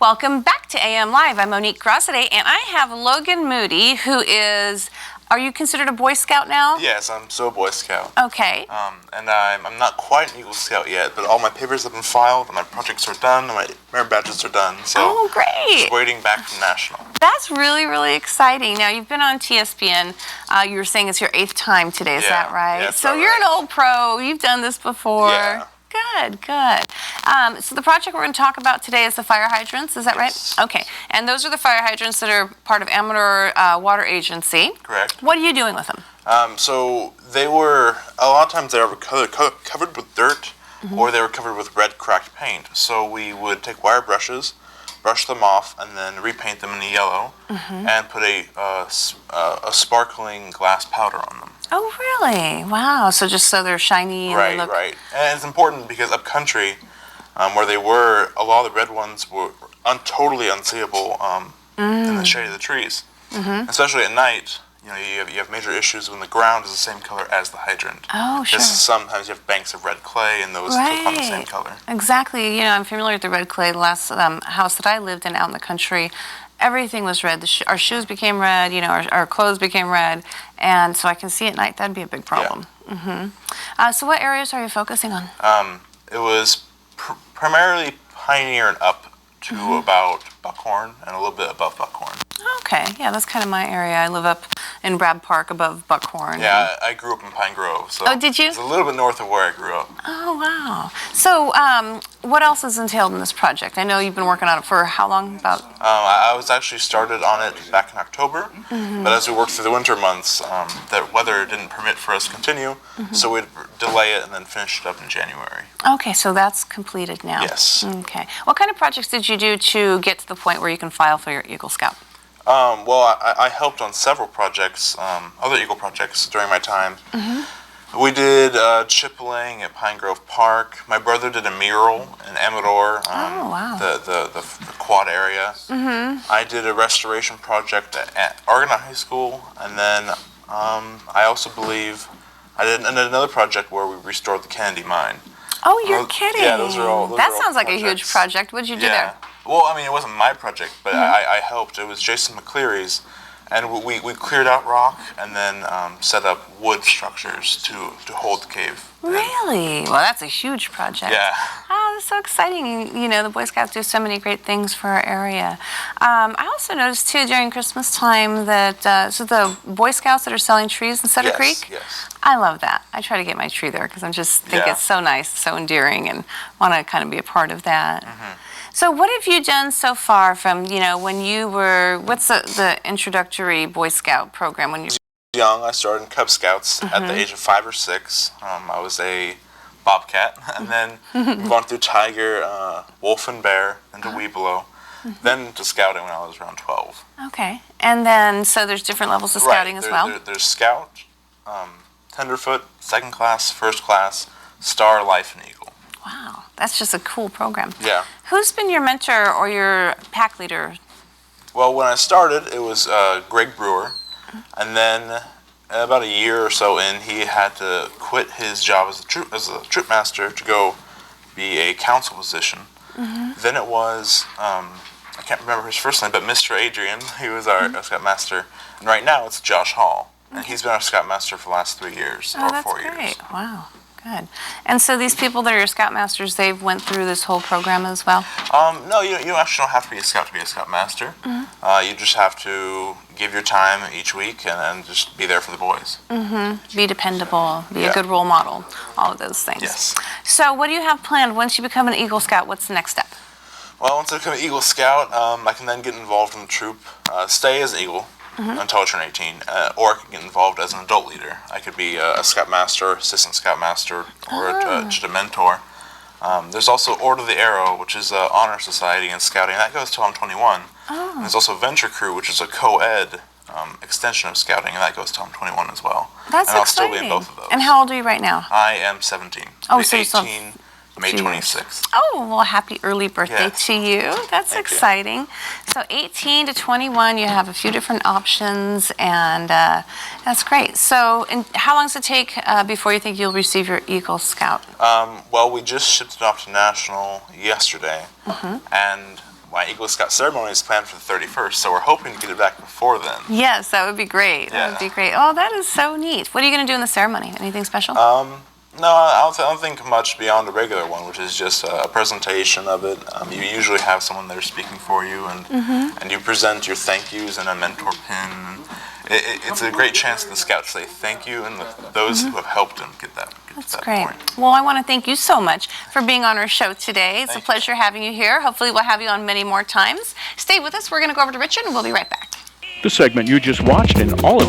Welcome back to AM Live. I'm Monique Grossaday, and I have Logan Moody, who is, are you considered a Boy Scout now? Yes, I'm still a Boy Scout. Okay. And I'm not quite an Eagle Scout yet, but all my papers have been filed, and my projects are done, and my merit badges are done. So oh, great. Just waiting back from National. That's really, really exciting. Now, you've been on TSPN. You were saying it's your 8th time today, is that right? Yeah, so you're an old pro. You've done this before. Yeah. Good, good. So the project we're going to talk about today is the fire hydrants, is that Yes. right? Okay, and those are the fire hydrants that are part of Amador Water Agency. Correct. What are you doing with them? So they were, a lot of times they were covered with dirt, or they were covered with red cracked paint. So we would take wire brushes, brush them off, and then repaint them in the yellow, and put a sparkling glass powder on them. Oh, really? Wow. So just so they're shiny and they look... Right. And it's important because upcountry, where they were, a lot of the red ones were totally unseeable in the shade of the trees. Especially at night, you know, you have major issues when the ground is the same color as the hydrant. Oh, sure. Because sometimes you have banks of red clay and those flip on the same color. Exactly. You know, I'm familiar with the red clay. The last house that I lived in out in the country, everything was red. Our shoes became red, you know, our clothes became red. And so I can see at night that'd be a big problem. Yeah. So what areas are you focusing on? It was primarily Pioneer and up to about Buckhorn and a little bit above Buckhorn. Okay, yeah, that's kind of my area. I live up in Brad Park above Buckhorn. Yeah, I grew up in Pine Grove. So oh, did you? It's a little bit north of where I grew up. Oh, wow. So what else is entailed in this project? I know you've been working on it for how long? About? I was actually started on it back in October, but as we worked through the winter months, the weather didn't permit for us to continue, so we'd delay it and then finish it up in January. Okay, so that's completed now. Yes. Okay. What kind of projects did you do to get to the point where you can file for your Eagle Scout? Well, I helped on several projects, other Eagle projects during my time. We did chippeling at Pine Grove Park. My brother did a mural in Amador, oh, wow. the quad area. I did a restoration project at Argonaut High School, and then I also believe I did another project where we restored the Kennedy mine. Oh, you're kidding. Yeah, those are all that sounds like projects. a huge project. What did you do there? Well, I mean, it wasn't my project, but I helped. It was Jason McCleary's, and we cleared out rock and then set up wood structures to hold the cave. Really? Well, that's a huge project. Yeah. Oh, that's so exciting. You know, the Boy Scouts do so many great things for our area. I also noticed, too, during Christmas time that, so the Boy Scouts that are selling trees in Sutter Creek? Yes. I love that. I try to get my tree there because I just think it's so nice, so endearing, and want to kind of be a part of that. So what have you done so far from, you know, when you were, what's the introductory Boy Scout program when you were young? I started in Cub Scouts at the age of 5 or 6. I was a bobcat, and then moved on through tiger, wolf and bear, and to Webelow, then to scouting when I was around 12. Okay, and then so there's different levels of scouting as well? There's Scout, Tenderfoot, Second Class, First Class, Star, Life, and Eagle. Wow, that's just a cool program. Yeah. Who's been your mentor or your pack leader? Well, when I started, it was Greg Brewer, and then about a year or so in, he had to quit his job as a troop master to go be a council position. Then it was, I can't remember his first name, but Mr. Adrian, he was our Scoutmaster, and right now it's Josh Hall, and he's been our Scoutmaster for the last 3 years, or 4 years. Great. Wow. Good. And so these people that are your Scoutmasters, they've went through this whole program as well? No, you actually don't have to be a Scout to be a Scoutmaster. You just have to give your time each week and then just be there for the boys. Be dependable, be a good role model, all of those things. Yes. So what do you have planned once you become an Eagle Scout? What's the next step? Well, once I become an Eagle Scout, I can then get involved in the troop, stay as an Eagle until I turn 18, or I can get involved as an adult leader. I could be a Scoutmaster, assistant Scoutmaster, or just a mentor. There's also Order of the Arrow, which is an honor society in scouting, and that goes till I'm 21. And there's also Venture Crew, which is a co-ed extension of scouting, and that goes till I'm 21 as well. That's and I'll exciting. still be in both of those. And how old are you right now? I am 17. Oh, so 18, May 26th. Oh, well, happy early birthday Yes. to you. That's Thank exciting. you. So 18 to 21, you have a few different options, and that's great. So how long does it take before you think you'll receive your Eagle Scout? Well, we just shipped it off to National yesterday, and my Eagle Scout ceremony is planned for the 31st, so we're hoping to get it back before then. Yes, that would be great. That would be great. Oh, that is so neat. What are you going to do in the ceremony? Anything special? No, I don't think much beyond a regular one, which is just a presentation of it. You usually have someone there speaking for you, and you present your thank yous and a mentor pin. It's a great chance for the Scouts to say thank you and those who have helped them get that. That's great. Well, I want to thank you so much for being on our show today. It's a pleasure having you here. Hopefully we'll have you on many more times. Stay with us. We're going to go over to Richard, and we'll be right back. The segment you just watched and all of